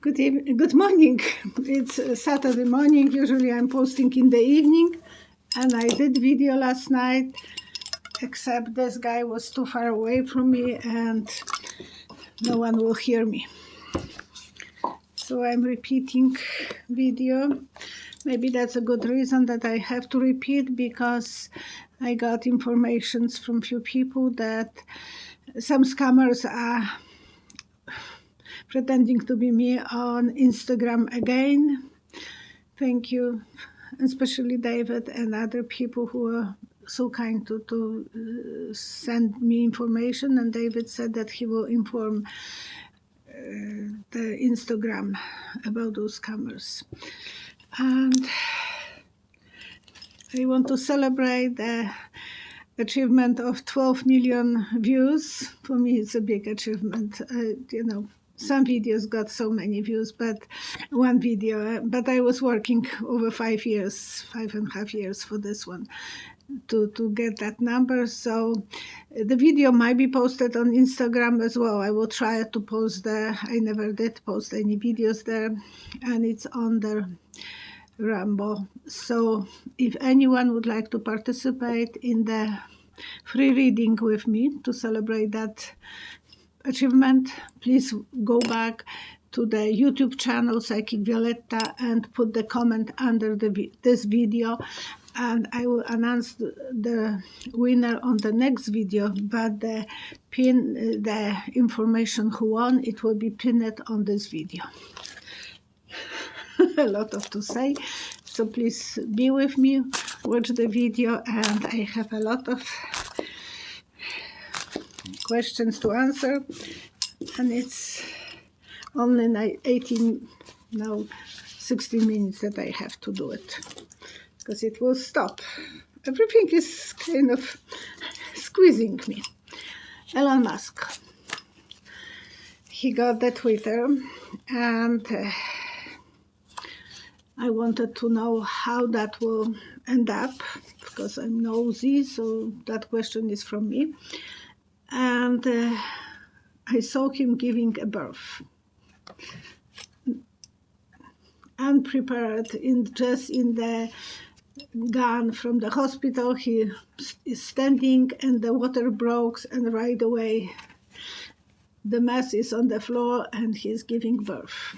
Good morning. It's Saturday morning. Usually I'm posting in the evening, and I did video last night, except this guy was too far away from me and no one will hear me. So I'm repeating video. Maybe that's a good reason that I have to repeat, because I got information from few people that some scammers are pretending to be me on Instagram again. Thank you, especially David and other people who are so kind to send me information. And David said that he will inform the Instagram about those scammers. And I want to celebrate the achievement of 12 million views. For me, it's a big achievement. Some videos got so many views, but one video, but I was working over 5 years, 5.5 years for this one to get that number. So the video might be posted on Instagram as well. I will try to post there. I never did post any videos there, and it's on the Rambo. So if anyone would like to participate in the free reading with me to celebrate that achievement, please go back to the YouTube channel Psychic Violetta and put the comment under this video, and I will announce the winner on the next video. But the information who won, it will be pinned on this video. A lot of to say, so please be with me, watch the video, and I have a lot of questions to answer, and it's only 16 minutes that I have to do it, because it will stop. Everything is kind of squeezing me. Elon Musk, he got the Twitter, and I wanted to know how that will end up, because I'm nosy, so that question is from me. And I saw him giving a birth, unprepared, just in the gun from the hospital. He is standing and the water broke, and right away the mess is on the floor and he's giving birth.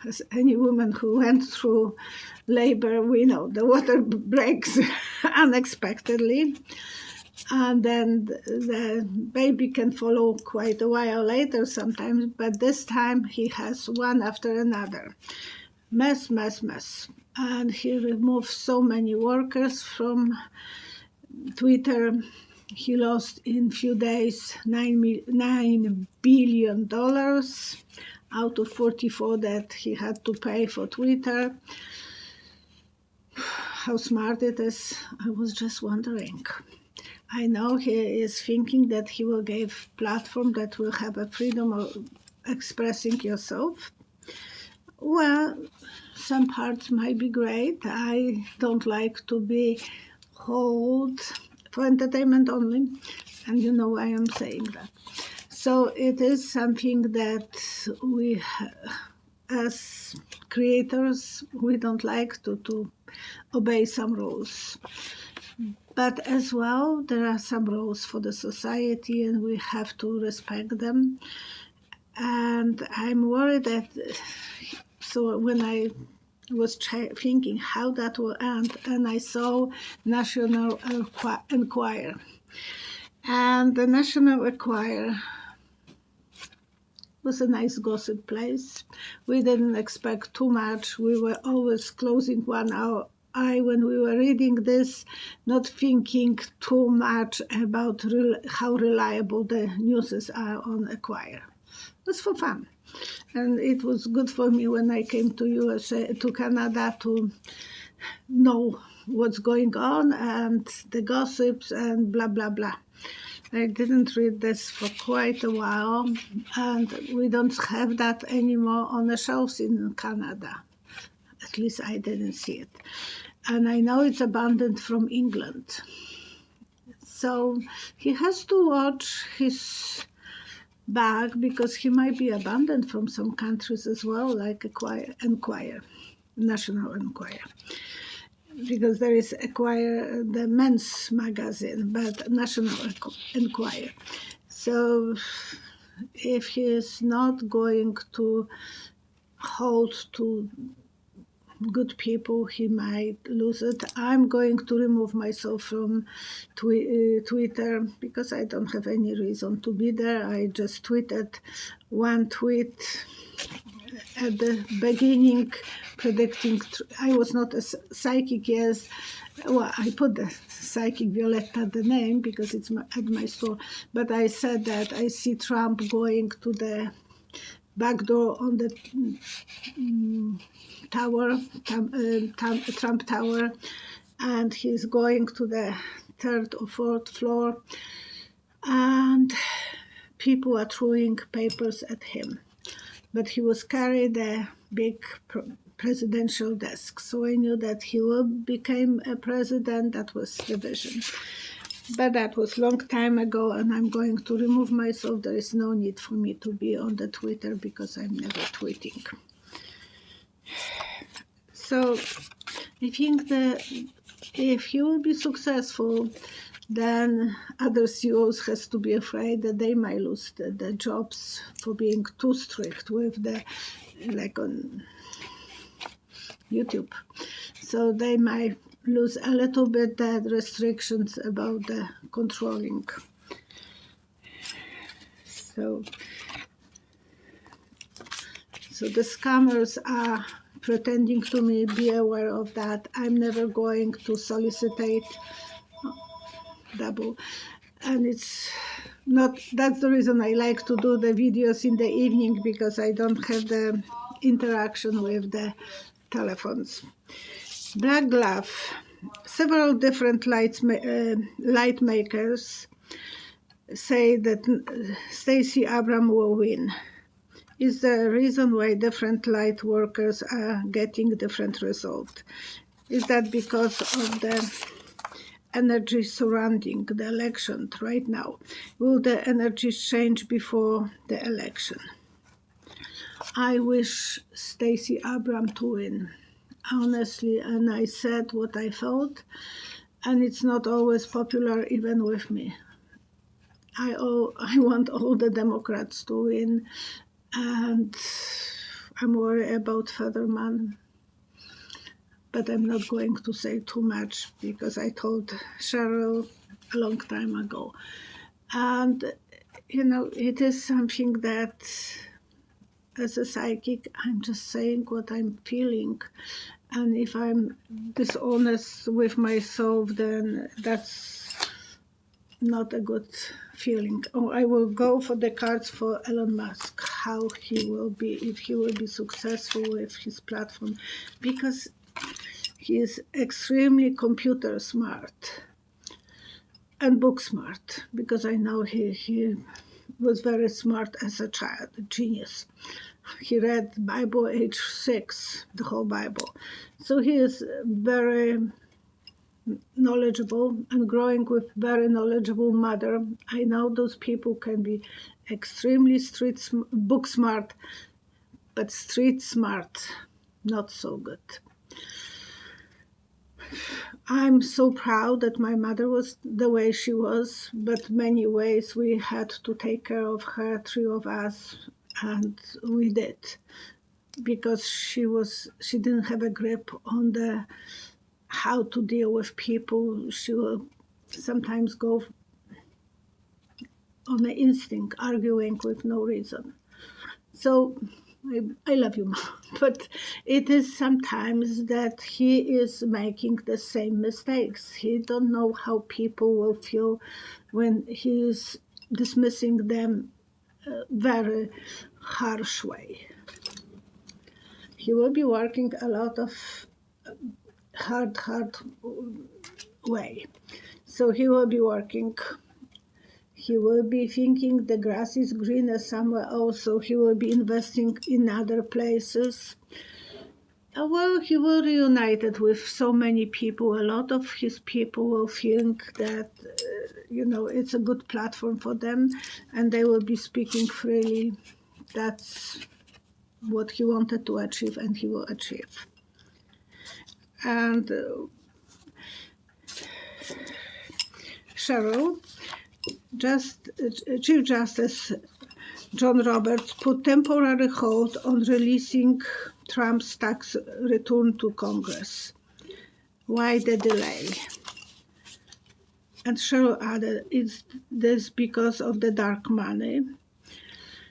As any woman who went through labor, we know the water breaks unexpectedly, and then the baby can follow quite a while later sometimes, but this time he has one after another. Mess. And he removed so many workers from Twitter. He lost in few days $9 billion out of 44 that he had to pay for Twitter. How smart it is, I was just wondering. I know he is thinking that he will give platform that will have a freedom of expressing yourself. Well, some parts might be great. I don't like to be held for entertainment only, and you know I am saying that. So it is something that we, as creators, we don't like to obey some rules. But as well, there are some rules for the society, and we have to respect them. And I'm worried that, so when I was thinking how that will end, and I saw National Enquirer. And the National Enquirer was a nice gossip place. We didn't expect too much. We were always closing one eye when we were reading this, not thinking too much about how reliable the news are on Enquirer. It was for fun. And it was good for me when I came to Canada, to know what's going on and the gossips and blah, blah, blah. I didn't read this for quite a while, and we don't have that anymore on the shelves in Canada. At least I didn't see it. And I know it's abandoned from England. So he has to watch his back because he might be abandoned from some countries as well, like Enquirer, National Enquirer. Because there is Enquirer, the men's magazine, but National Enquirer. So if he is not going to hold to good people, he might lose it. I'm going to remove myself from Twitter because I don't have any reason to be there. I just tweeted one tweet at the beginning predicting. I was not a psychic, yes. Well, I put the psychic Violetta the name because it's at my store, but I said that I see Trump going to the back door on the Trump Tower, and he's going to the third or fourth floor, and people are throwing papers at him. But he was carrying a big presidential desk, so I knew that he will become a president. That was the vision. But that was long time ago, and I'm going to remove myself. There is no need for me to be on the Twitter because I'm never tweeting. So I think that if he will be successful, then other CEOs has to be afraid that they might lose the jobs for being too strict with the, like on YouTube. So they might lose a little bit the restrictions about the controlling. So the scammers are pretending to me, be aware of that. I'm never going to solicitate double. And it's not, that's the reason I like to do the videos in the evening, because I don't have the interaction with the telephones. Black glove. Several different light makers say that Stacey Abrams will win. Is there a reason why different light workers are getting different results? Is that because of the energy surrounding the election right now? Will the energy change before the election? I wish Stacey Abrams to win, honestly, and I said what I thought, and it's not always popular even with me. I want all the Democrats to win, and I'm worried about Fetterman, but I'm not going to say too much because I told Cheryl a long time ago. And, it is something that, as a psychic, I'm just saying what I'm feeling. And if I'm dishonest with myself, then that's not a good feeling. I will go for the cards for Elon Musk, how he will be, if he will be successful with his platform, because he is extremely computer smart and book smart, because I know he was very smart as a child, a genius. He read Bible age 6, the whole Bible. So he is very knowledgeable and growing with very knowledgeable mother. I know those people can be extremely book smart, but street smart, not so good. I'm so proud that my mother was the way she was, but many ways we had to take care of her, 3 of us, and we did, because she didn't have a grip on the how to deal with people. She will sometimes go on the instinct, arguing with no reason. So I love you, Mom. But it is sometimes that he is making the same mistakes. He don't know how people will feel when he is dismissing them very harsh way. He will be working a lot of hard way. So he will be working. He will be thinking the grass is greener somewhere else. So he will be investing in other places. Well, he will reunite it with so many people. A lot of his people will think that, it's a good platform for them and they will be speaking freely. That's what he wanted to achieve and he will achieve. And Cheryl, Chief Justice John Roberts put temporary hold on releasing Trump's tax return to Congress. Why the delay? And Cheryl added, is this because of the dark money?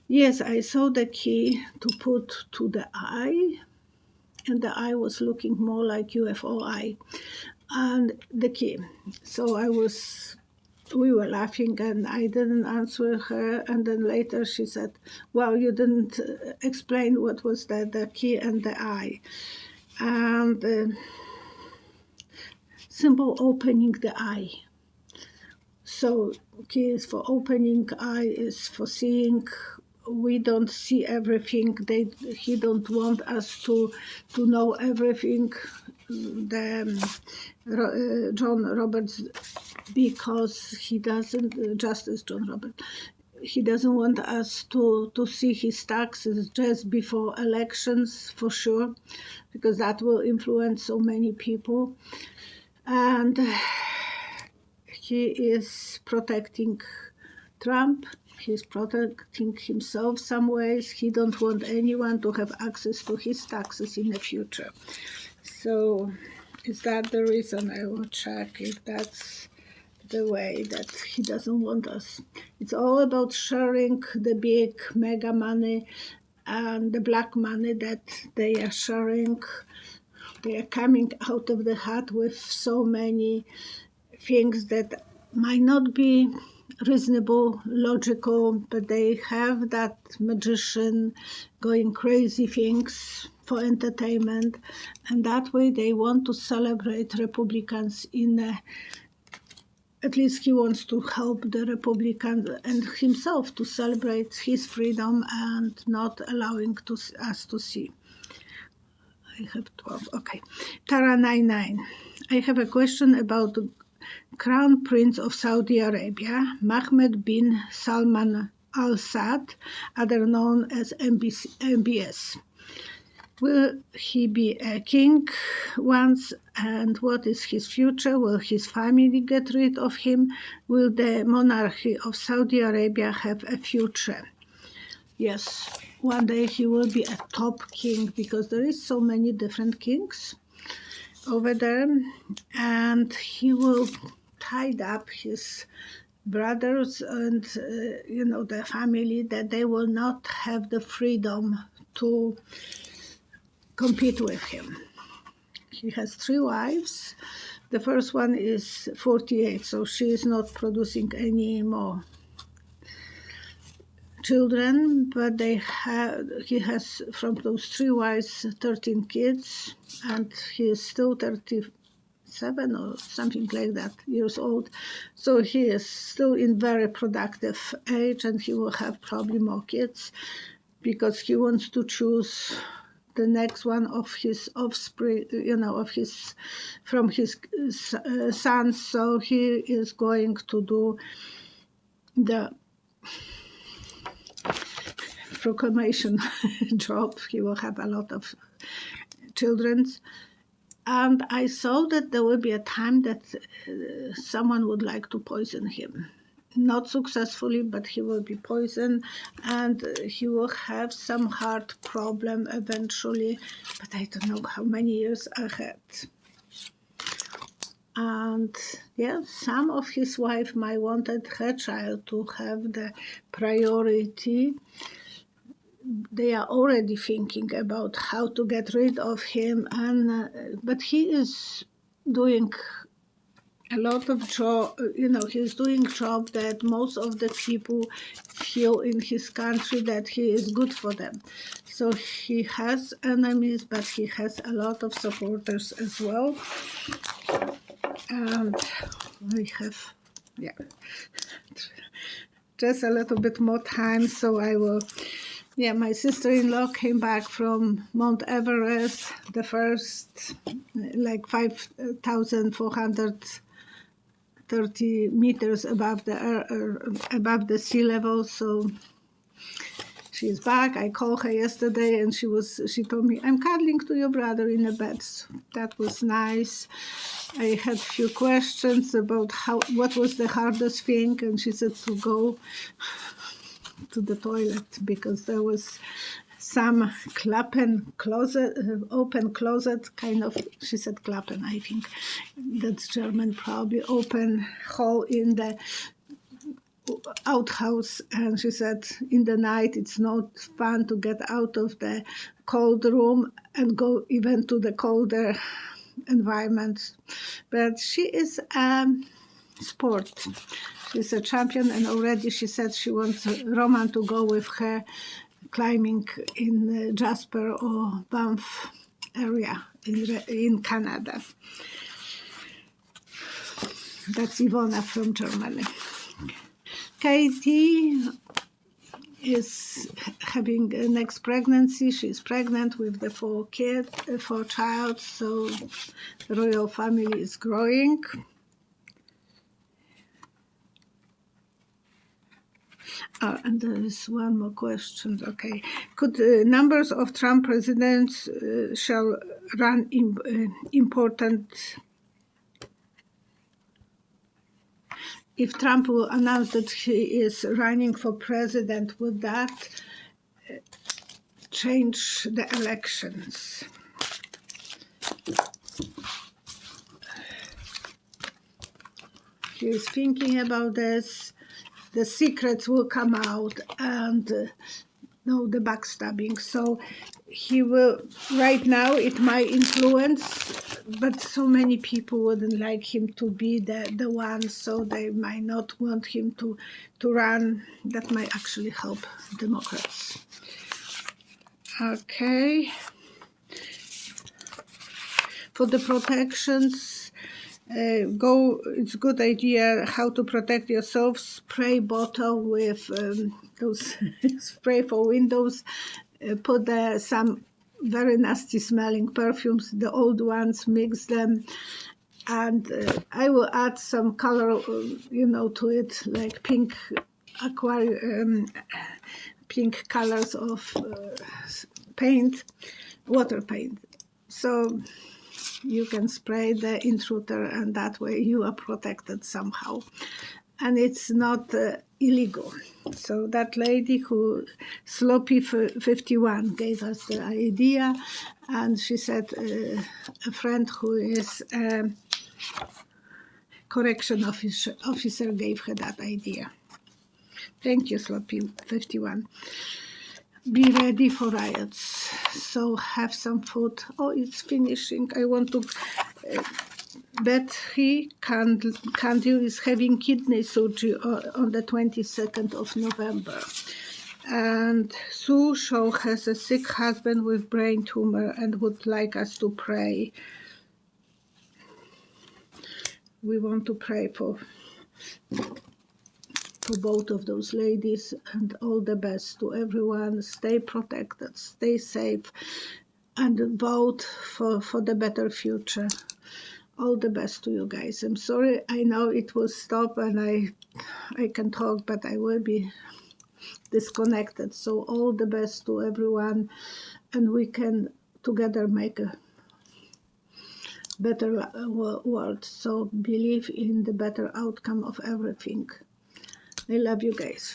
Yes, I saw the key to put to the eye, and the eye was looking more like UFO eye, and the key. So we were laughing and I didn't answer her, and then later she said, well, you didn't explain what was the key and the eye. And symbol opening the eye. So key is for opening, eye is for seeing. We don't see everything. He don't want us to know everything. John Roberts, because he doesn't, Justice John Roberts, he doesn't want us to see his taxes just before elections, for sure, because that will influence so many people. And he is protecting Trump. He's protecting himself some ways. He don't want anyone to have access to his taxes in the future. So is that the reason? I will check if that's the way that he doesn't want us. It's all about sharing the big mega money and the black money that they are sharing. They are coming out of the hat with so many things that might not be reasonable, logical, but they have that magician going crazy things for entertainment, and that way they want to celebrate Republicans at least he wants to help the Republicans and himself to celebrate his freedom and not allowing us to see. I have 12. Okay. Tara 99. I have a question about the Crown Prince of Saudi Arabia, Mohammed bin Salman Al Saud, other known as M.B.S. Will he be a king once, and what is his future? Will his family get rid of him? Will the monarchy of Saudi Arabia have a future? Yes, one day he will be a top king, because there is so many different kings over there, and he will tie up his brothers and the family, that they will not have the freedom to compete with him. He has 3 wives. The first one is 48, so she is not producing any more children, but he has from those 3 wives 13 kids, and he is still 37 or something like that years old. So he is still in very productive age, and he will have probably more kids because he wants to choose the next one of his offspring, from his sons. So he is going to do the proclamation job. He will have a lot of children. And I saw that there will be a time that someone would like to poison him. Not successfully, but he will be poisoned, and he will have some heart problem eventually, but I don't know how many years ahead. And yeah, some of his wife might wanted her child to have the priority. They are already thinking about how to get rid of him, but he is doing a lot of job. He's doing job that most of the people feel in his country that he is good for them. So he has enemies, but he has a lot of supporters as well. And we have, just a little bit more time, so I will Yeah, my sister-in-law came back from Mount Everest, the first, like 5,430 meters above the sea level. So she's back. I called her yesterday, and she told me, "I'm cuddling to your brother in a bed." So that was nice. I had a few questions about what was the hardest thing, and she said to go to the toilet because there was some open closet, kind of. She said klappen, I think that's German, probably open hole in the outhouse, and she said in the night it's not fun to get out of the cold room and go even to the colder environment, but she is sport. She's a champion, and already she said she wants Roman to go with her climbing in Jasper or Banff area in Canada. That's Ivona from Germany. Katie is having a next pregnancy. She's pregnant with the four child, so the royal family is growing. And there is one more question. Okay. Could numbers of Trump presidents shall run important? If Trump will announce that he is running for president, would that change the elections? He is thinking about this. The secrets will come out, and the backstabbing. So he will, right now it might influence, but so many people wouldn't like him to be the one, so they might not want him to run. That might actually help Democrats. Okay. For the protections, it's a good idea how to protect yourself. Spray bottle with those spray for windows. Put some very nasty smelling perfumes, the old ones, mix them, and I will add some color, to it, like pink pink colors of paint, water paint. So you can spray the intruder, and that way you are protected somehow. And it's not illegal. So that lady who, Sloppy51, gave us the idea, and she said a friend who is a correction officer gave her that idea. Thank you, Sloppy51. Be ready for riots. So have some food. Oh, it's finishing. I want to... Betty Candle is having kidney surgery on the 22nd of November. And Sue Shaw has a sick husband with brain tumor and would like us to pray. We want to pray for both of those ladies, and all the best to everyone. Stay protected, stay safe, and vote for the better future. All the best to you guys. I'm sorry, I know it will stop and I can talk, but I will be disconnected. So all the best to everyone, and we can together make a better world. So believe in the better outcome of everything. I love you guys.